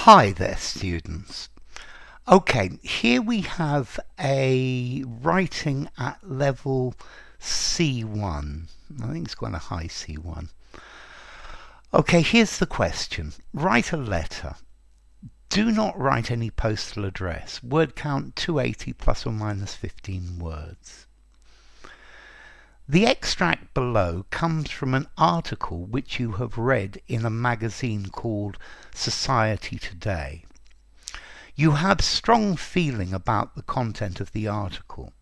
Hi there, students. Okay, here we have a writing at level C1. I think it's quite a high C1. Okay, here's the question. Write a letter. Do not write any postal address. Word count 280 plus or minus 15 words. The extract below comes from an article which you have read in a magazine called Society Today. You have strong feeling about the content of the article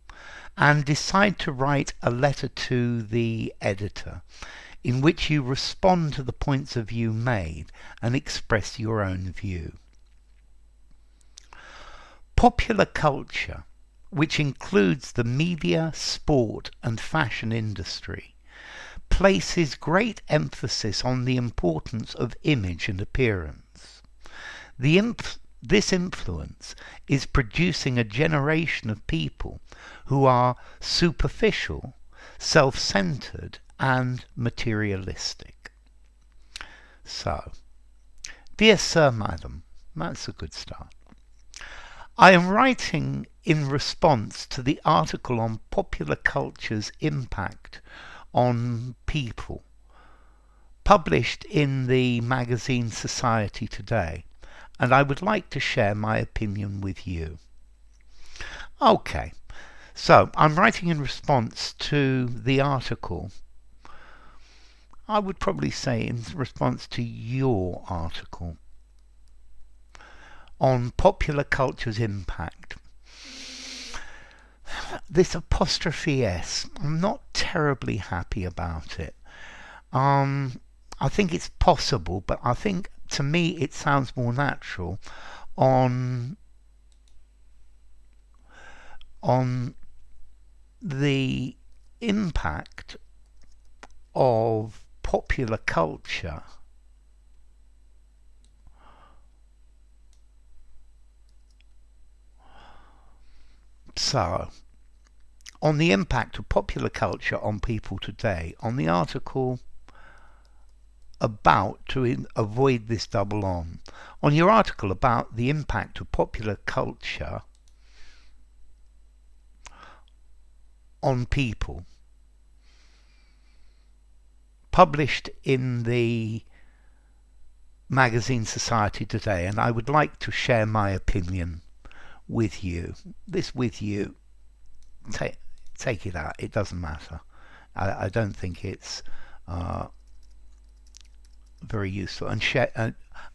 and decide to write a letter to the editor in which you respond to the points of view made and express your own view. Popular culture, which includes the media, sport and fashion industry, places great emphasis on the importance of image and appearance. This influence is producing a generation of people who are superficial, self-centered and materialistic. So, dear Sir, Madam, that's a good start. I am writing in response to the article on popular culture's impact on people, published in the magazine Society Today, and I would like to share my opinion with you. Okay, so I'm writing in response to the article. I would probably say in response to your article on popular culture's impact. This apostrophe S, I'm not terribly happy about it. I think it's possible, but I think to me it sounds more natural on the impact of popular culture on the impact of popular culture on people today, on the article about to avoid this double on your article about the impact of popular culture on people, published in the magazine Society Today, and I would like to share my opinion with you. This with you, take it out, it doesn't matter. I don't think it's very useful, and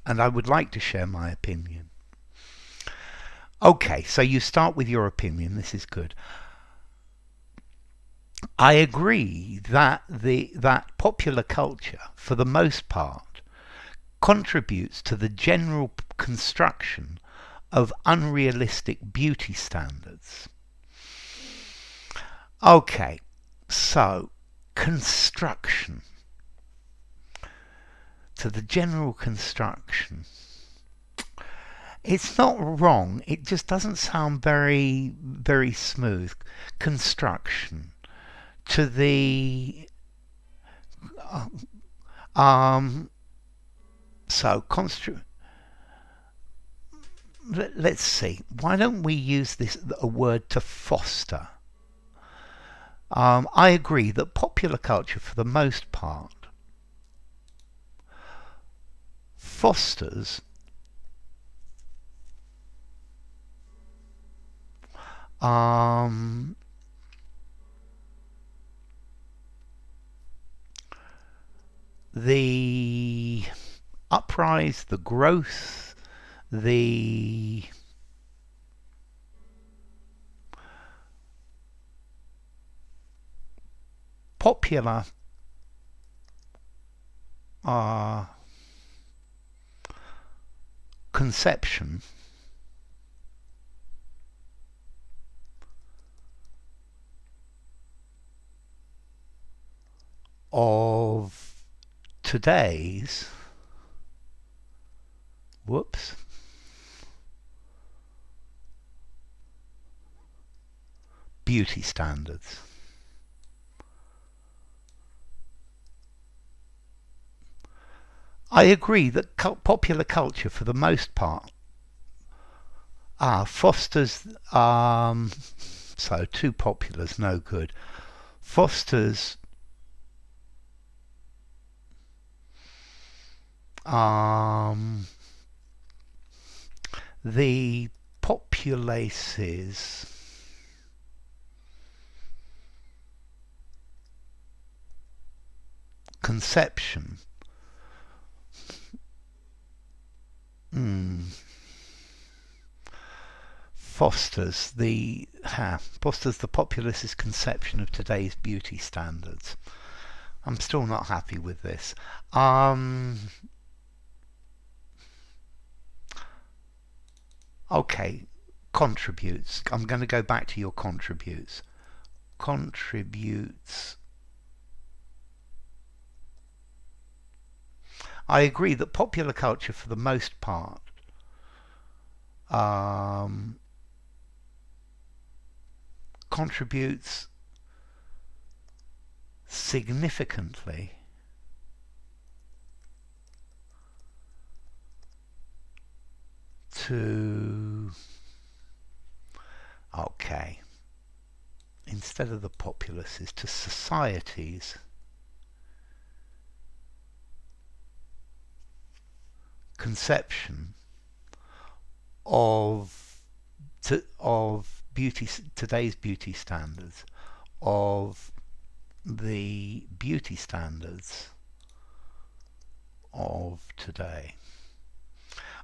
I would like to share my opinion. Okay, so you start with your opinion. This is good. I agree that that popular culture, for the most part, contributes to the general construction of unrealistic beauty standards. Okay, so construction. To the general construction. It's not wrong, it just doesn't sound very, very smooth. Construction. To the let's see, why don't we use a word to foster? I agree that popular culture, for the most part, fosters the uprise, the growth, the popular conception of today's beauty standards. I agree that popular culture, for the most part, fosters. So too popular's no good. Fosters um, the populace's conception. Hmm. Fosters the populace's conception of today's beauty standards. I'm still not happy with this. Okay, contributes. I'm going to go back to your contributes. Contributes. I agree that popular culture, for the most part, contributes significantly to, okay, instead of the populaces, to society's conception of today's beauty standards, of the beauty standards of today.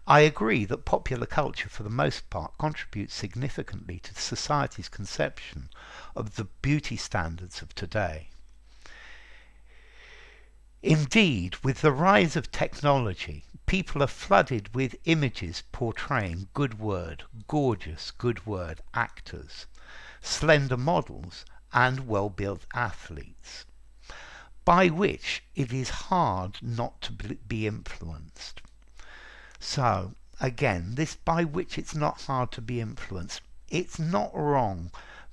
I agree that popular culture, for the most part, contributes significantly to society's conception of the beauty standards of today. Indeed, with the rise of technology, people are flooded with images portraying good word, gorgeous good word actors, slender models, and well-built athletes, by which it is hard not to be influenced. So, again, this by which it's not hard to be influenced, it's not wrong,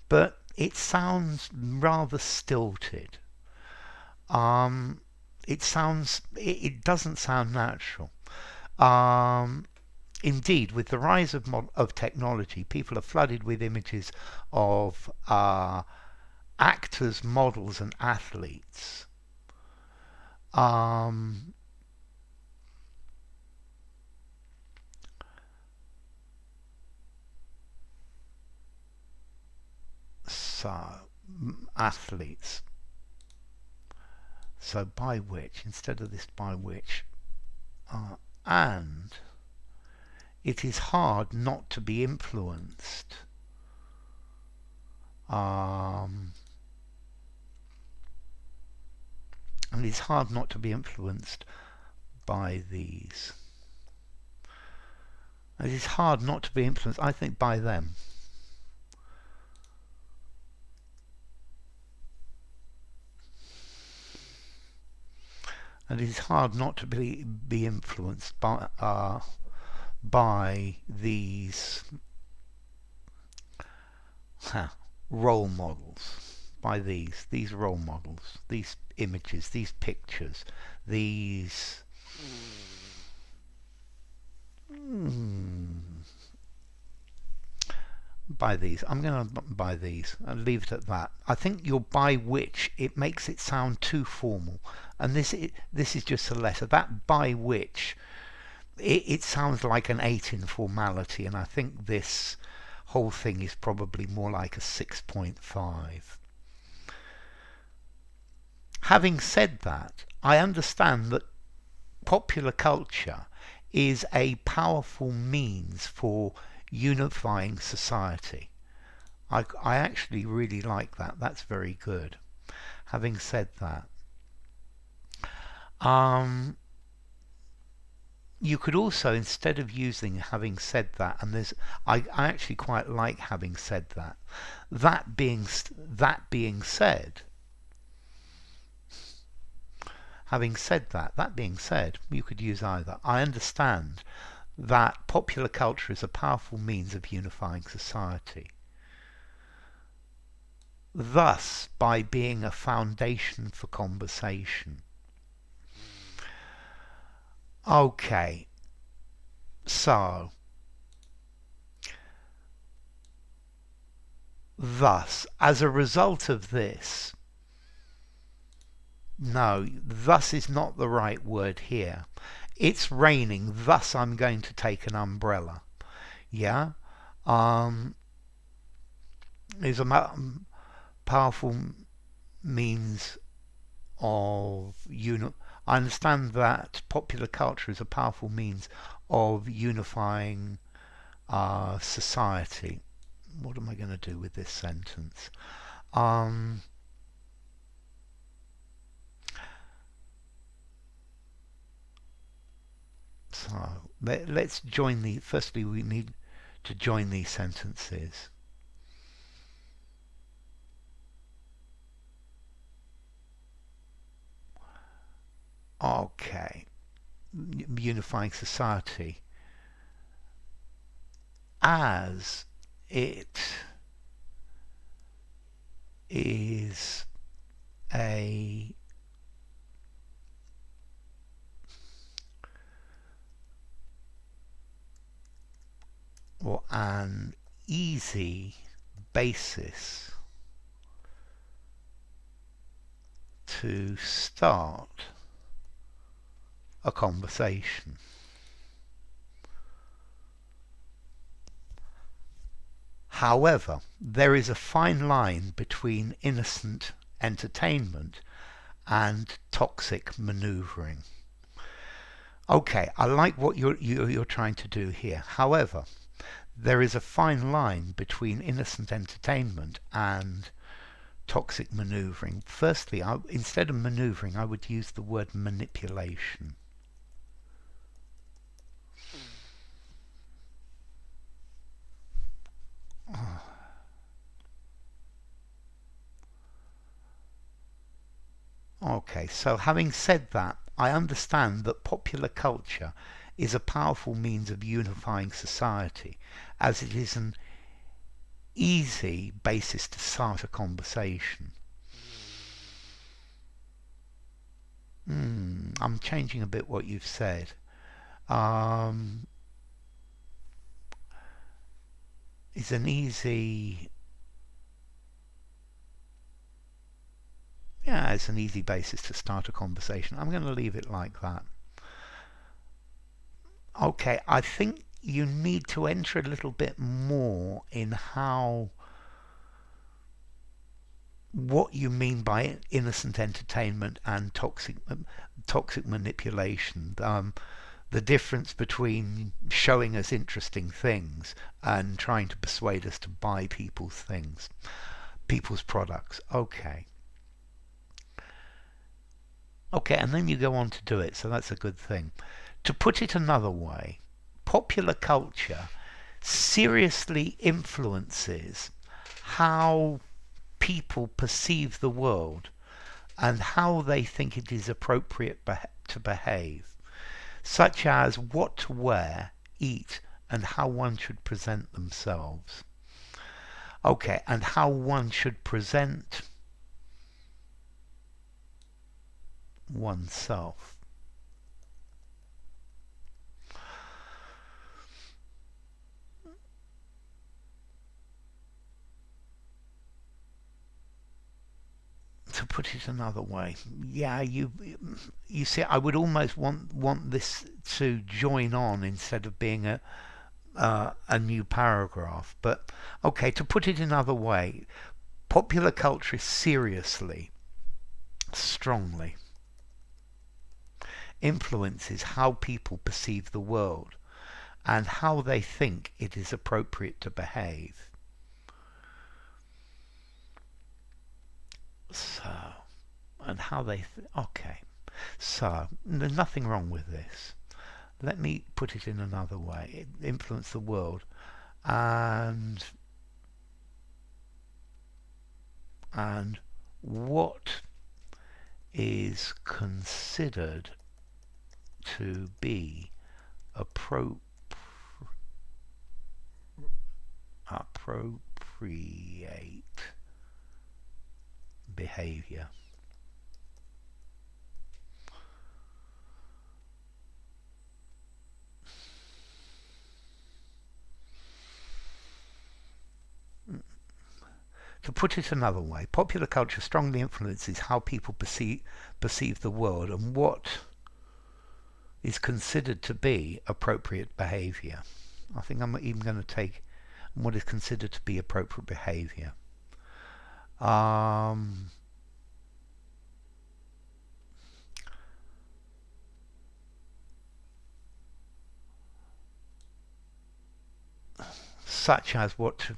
but it sounds rather stilted. It doesn't sound natural. Indeed, with the rise of technology, people are flooded with images of actors, models, and athletes. So, athletes. So by which, instead of this by which, and it is hard not to be influenced. And it's hard not to be influenced by these. It is hard not to be influenced, I think, by them. And it is hard not to be influenced by these role models, by these role models, these images, these pictures, these by these. I'm going to buy these and leave it at that. I think your by which, it makes it sound too formal, and this is just a letter. That by which, it sounds like an 8 in formality, and I think this whole thing is probably more like a 6.5. Having said that, I understand that popular culture is a powerful means for unifying society. I actually really like that. That's very good. Having said that, you could also, instead of using having said that, and I actually quite like having said that. That being said, having said that being said, you could use either. I understand that popular culture is a powerful means of unifying society. Thus, by being a foundation for conversation. Okay, so thus, as a result of this, no, thus is not the right word here. It's raining, thus I'm going to take an umbrella. Yeah? Um, is a powerful means of I understand that popular culture is a powerful means of unifying society. What am I going to do with this sentence? Um, so let's join the. Firstly, we need to join these sentences. Okay, unifying society as it is a or an easy basis to start a conversation. However, there is a fine line between innocent entertainment and toxic maneuvering. Okay, I like what you're trying to do here. However, there is a fine line between innocent entertainment and toxic maneuvering. Firstly, instead of maneuvering, I would use the word manipulation. Okay, so having said that, I understand that popular culture is a powerful means of unifying society, as it is an easy basis to start a conversation. I'm changing a bit what you've said. Um, it's an easy, yeah, it's an easy basis to start a conversation. I'm going to leave it like that. Okay, I think you need to enter a little bit more in what you mean by innocent entertainment and toxic manipulation. The difference between showing us interesting things and trying to persuade us to buy people's products. Okay. Okay, and then you go on to do it, so that's a good thing. To put it another way, popular culture seriously influences how people perceive the world and how they think it is appropriate to behave, such as what to wear, eat, and how one should present themselves. Okay, and how one should present oneself. To put it another way, yeah, you see, I would almost want this to join on instead of being a new paragraph. But okay, to put it another way, popular culture seriously, strongly influences how people perceive the world and how they think it is appropriate to behave. So, and how okay. So, there's nothing wrong with this. Let me put it in another way. It influence the world and and what is considered to be appropriate behavior. To put it another way, popular culture strongly influences how people perceive the world and what is considered to be appropriate behaviour. I think I'm even going to take what is considered to be appropriate behaviour. Such as what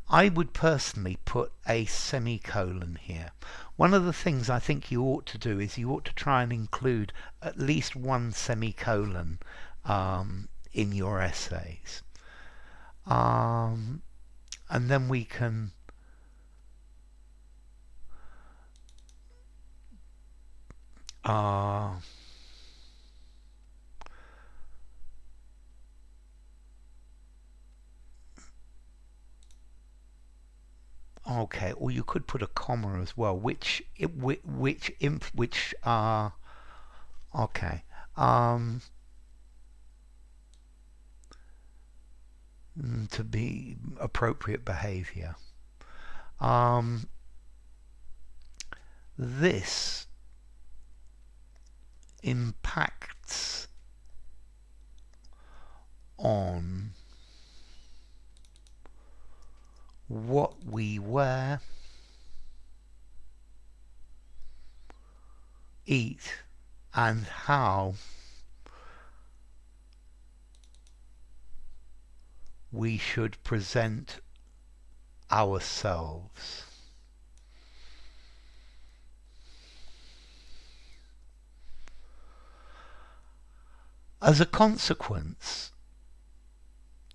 I would personally put a semicolon here. One of the things I think you ought to do is you ought to try and include at least one semicolon in your essays. And then we can okay, or you could put a comma as well, okay, to be appropriate behavior. This impacts on what we wear, eat, and how we should present ourselves. As a consequence,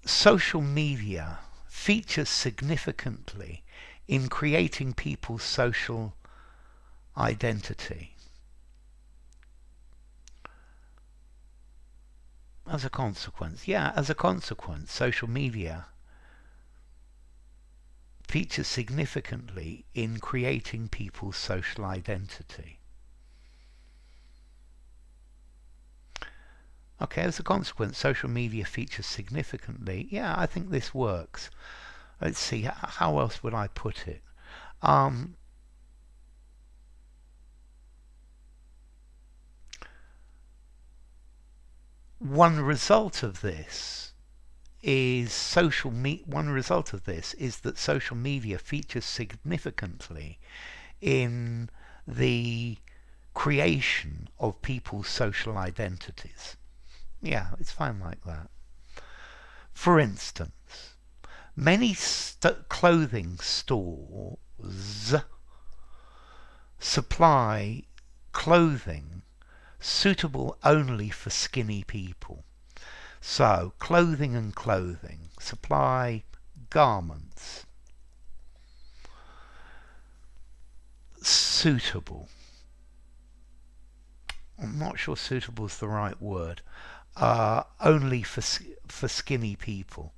social media features significantly in creating people's social identity. As a consequence, social media features significantly in creating people's social identity. Okay, as a consequence, social media features significantly. Yeah, I think this works. Let's see, how else would I put it? One result of this is that social media features significantly in the creation of people's social identities. Yeah, it's fine like that. For instance, many clothing stores supply clothing suitable only for skinny people. So, clothing and clothing supply garments suitable. I'm not sure suitable is the right word. Only for skinny people.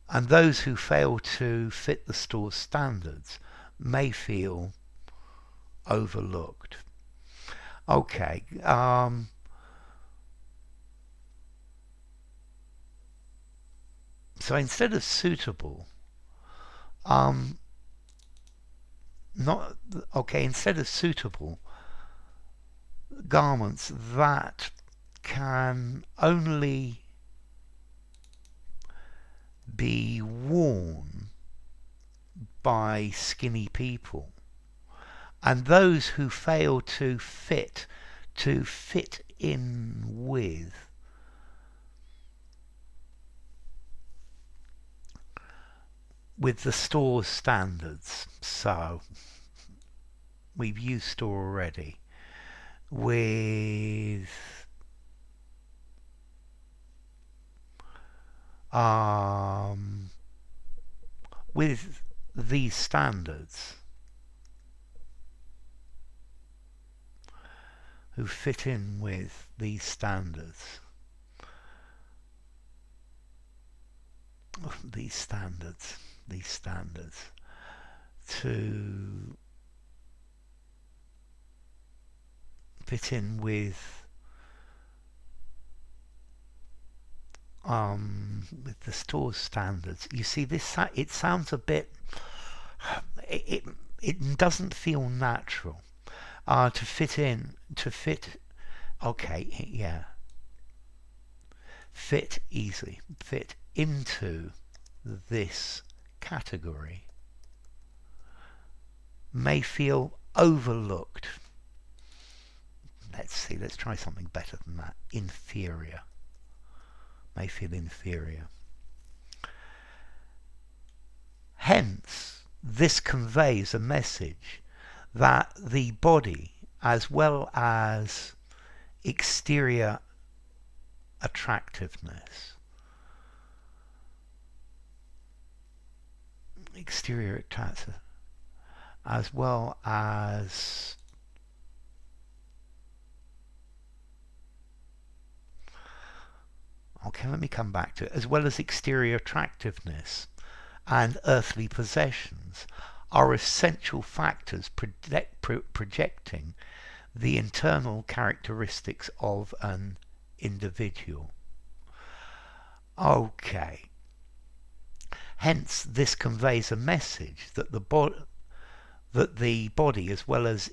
And those who fail to fit the store's standards may feel overlooked. Okay. So instead of suitable, instead of suitable, garments that can only be worn by skinny people, and those who fail to fit in with the store's standards. So we've used store already. With these standards, who fit in with these standards, to fit in with with the store's standards. You see, it sounds a bit. It doesn't feel natural. To fit in, to fit. Okay, yeah. Fit easily, fit into this category may feel overlooked. Let's see, let's try something better than that. Inferior. May feel inferior. Hence, this conveys a message that the body, as well as exterior attractiveness, as well as let me come back to it, as well as exterior attractiveness and earthly possessions, are essential factors projecting the internal characteristics of an individual. Okay. Hence, this conveys a message that the body, as well as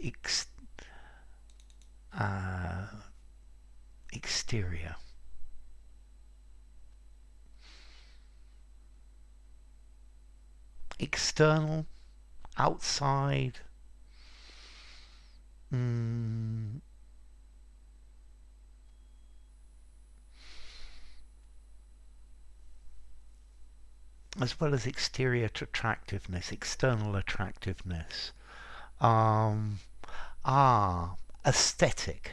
exterior, external, outside, as well as exterior attractiveness, external attractiveness, aesthetic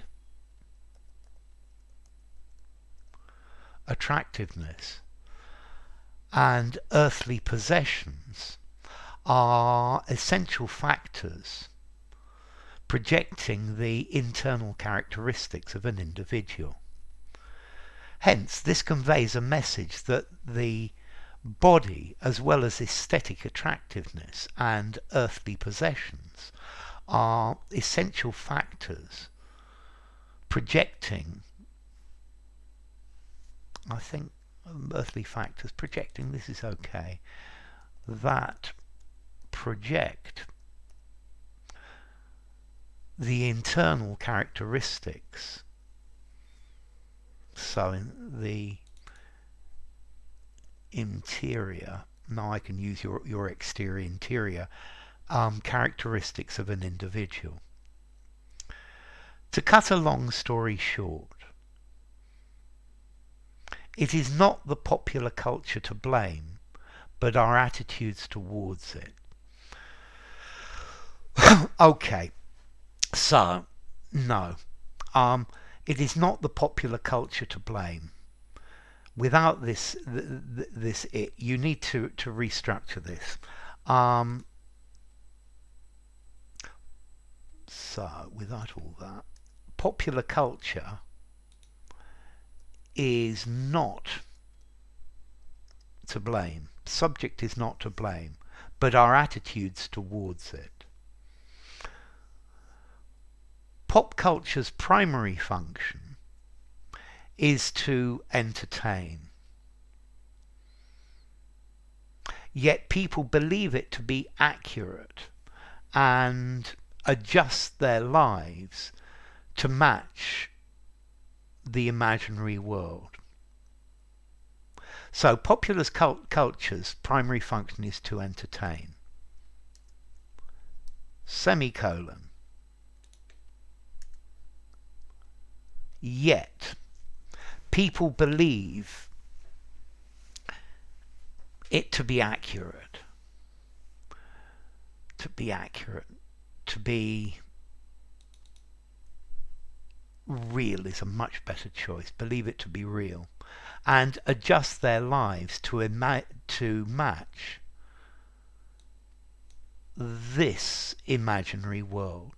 attractiveness and earthly possessions are essential factors projecting the internal characteristics of an individual. Hence, this conveys a message that the body, as well as aesthetic attractiveness and earthly possessions, are essential factors projecting, I think, earthly factors projecting, this is okay, that project the internal characteristics. So in the interior, now I can use your exterior, interior characteristics of an individual. To cut a long story short, it is not the popular culture to blame, but our attitudes towards it. Okay, so, no. It is not the popular culture to blame. Without this, you need to restructure this. So, without all that, popular culture is not to blame. Subject is not to blame, but our attitudes towards it. Pop culture's primary function is to entertain. Yet people believe it to be accurate and adjust their lives to match the imaginary world. So popular culture's primary function is to entertain. Semicolon. Yet people believe it to be accurate. To be real is a much better choice. Believe it to be real. And adjust their lives to match this imaginary world.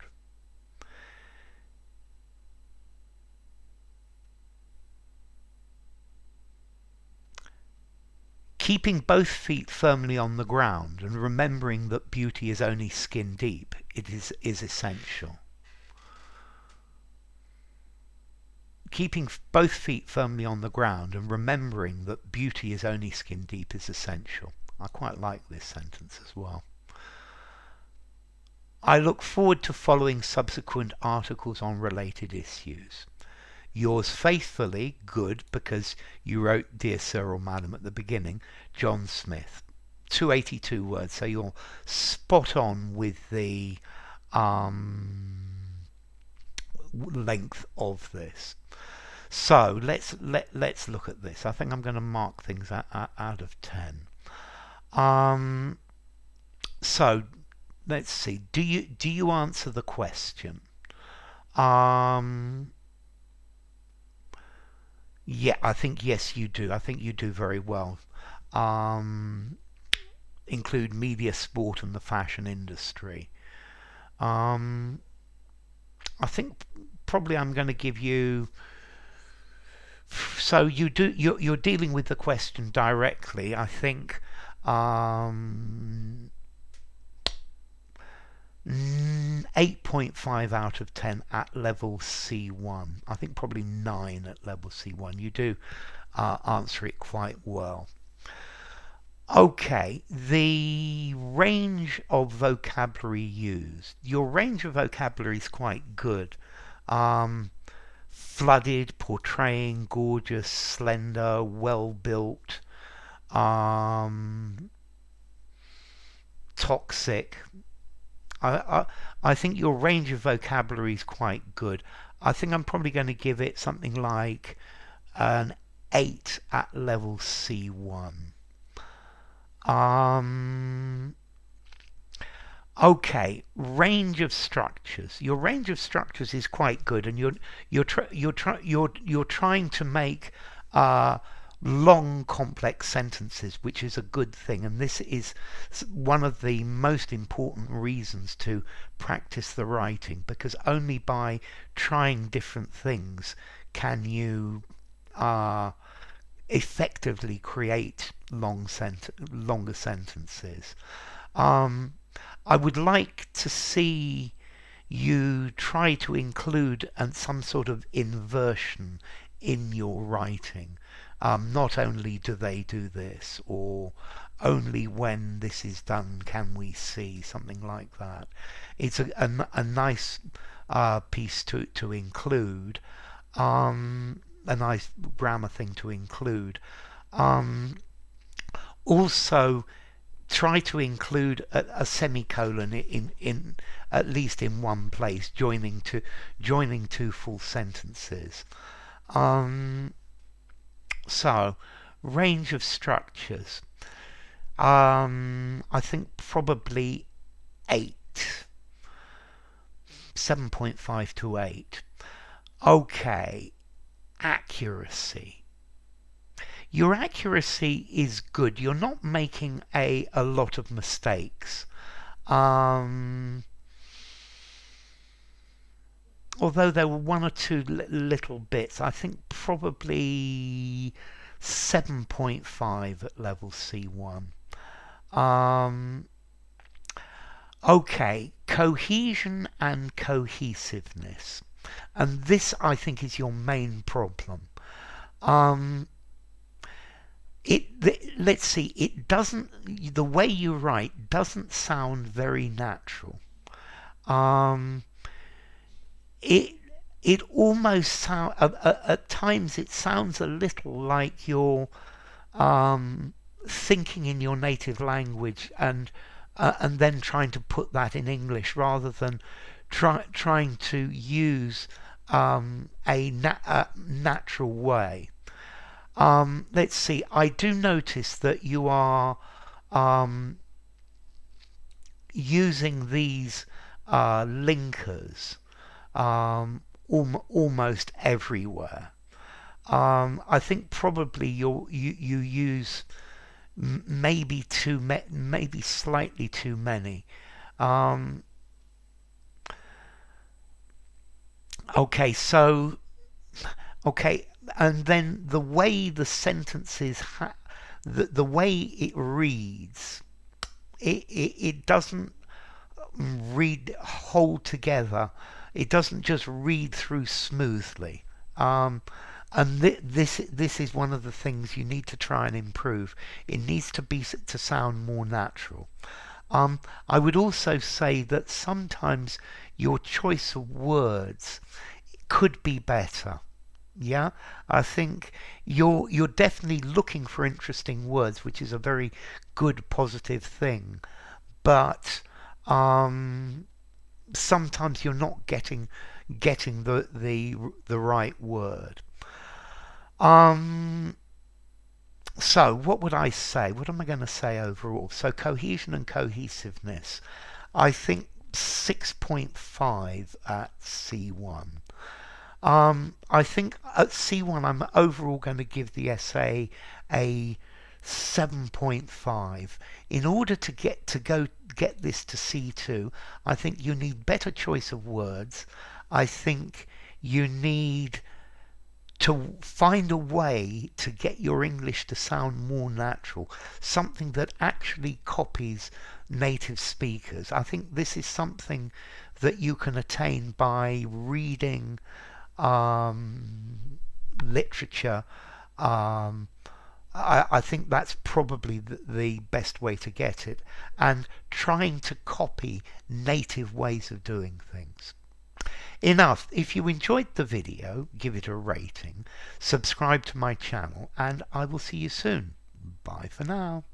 Keeping both feet firmly on the ground and remembering that beauty is only skin deep, it is essential. keeping both feet firmly on the ground and remembering that beauty is only skin deep is essential. I quite like this sentence as well. I look forward to following subsequent articles on related issues. Yours faithfully, good, because you wrote Dear Sir or Madam at the beginning, John Smith. 282 words, so you're spot on with the length of this. So let's look at this. I think I'm going to mark things out of 10. So let's see. Do you answer the question? Yeah, I think yes, you do. I think you do very well. Include media, sport, and the fashion industry. I think probably I'm going to give you. So you're dealing with the question directly. I think 8.5 out of 10 at level C1. I think probably 9 at level C1. You do answer it quite well. Okay, the range of vocabulary used. Your range of vocabulary is quite good. Flooded, portraying, gorgeous, slender, well-built, toxic. I think your range of vocabulary is quite good. I think I'm probably going to give it something like an 8 at level C1. Okay, range of structures. Your range of structures is quite good, and you're trying to make long, complex sentences, which is a good thing. And this is one of the most important reasons to practice the writing, because only by trying different things can you effectively create longer sentences. I would like to see you try to include some sort of inversion in your writing. Not only do they do this, or only when this is done can we see, something like that. It's a nice piece to include, a nice grammar thing to include. Also, try to include a semicolon in at least in one place, joining two full sentences. So, range of structures. I think probably 8. 7.5 to 8. Okay, accuracy. Your accuracy is good. You're not making a lot of mistakes. Although there were one or two little bits, I think probably 7.5 at level C1. Okay, cohesion and cohesiveness. And this, I think, is your main problem. Let's see, it doesn't, the way you write doesn't sound very natural. It almost sound at times it sounds a little like you're thinking in your native language and then trying to put that in English, rather than trying to use a natural way. Let's see, I do notice that you are using these linkers almost everywhere. I think probably you use maybe maybe slightly too many. Okay, so okay, and then the way the sentences the way it reads, it doesn't hold together. It doesn't just read through smoothly. And this is one of the things you need to try and improve. It needs to sound more natural. I would also say that sometimes your choice of words could be better. Yeah, I think you're definitely looking for interesting words, which is a very good positive thing. But sometimes you're not getting the right word. Um, so what would I say? What am I going to say overall? So cohesion and cohesiveness. I think 6.5 at C1. I think at C1 I'm overall going to give the essay a 7.5. In order to get this to C2, I think you need better choice of words. I think you need to find a way to get your English to sound more natural, something that actually copies native speakers. I think this is something that you can attain by reading literature. I think that's probably the best way to get it, and trying to copy native ways of doing things. Enough. If you enjoyed the video, give it a rating, subscribe to my channel, and I will see you soon. Bye for now.